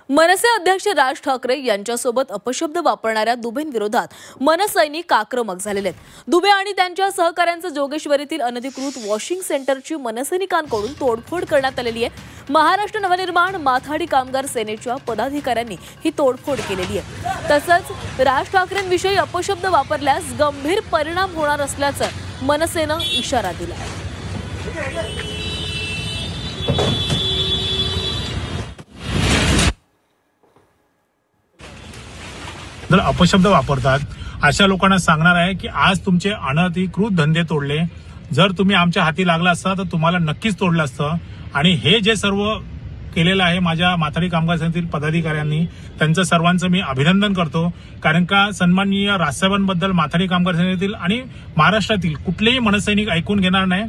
मनसे अध्यक्ष राज ठाकरे यांच्यासोबत अपशब्द वापरणाऱ्या दुबेंविरोधात मनसैनिक आक्रमक झालेले आहेत। दुबे आणि त्यांच्या सहकाऱ्यांचं जोगेश्वरीतील अनधिकृत वॉशिंग सेंटरची मनसैनिकांकडून तोडफोड करण्यात आलेली आहे। महाराष्ट्र नवनिर्माण माथाडी कामगार सेनेच्या पदाधिकाऱ्यांनी ही तोडफोड केलेली आहे। तसंच राज ठाकरेंविषयी अपशब्द वापरल्यास गंभीर परिणाम होणार असल्याचं मनसेनं इशारा दिला आहे। जर अपशब्द वापरतात अशा लोकांना सांगणार आहे की आज तुमचे अनधिकृत धंदे तोडले, जर तुम्ही आमच्या हाती लागला असता तर तुम्हाला नक्कीच तोडलं असतं। आणि हे जे सर्व केलेलं आहे माझ्या माथाडी कामगार सेनेतील पदाधिकाऱ्यांनी, त्यांचं सर्वांचं मी अभिनंदन करतो। कारण का सन्माननीय राजसाहेबांबद्दल माथाडी कामगार सेनेतील आणि महाराष्ट्रातील कुठलेही मनसैनिक ऐकून घेणार नाही।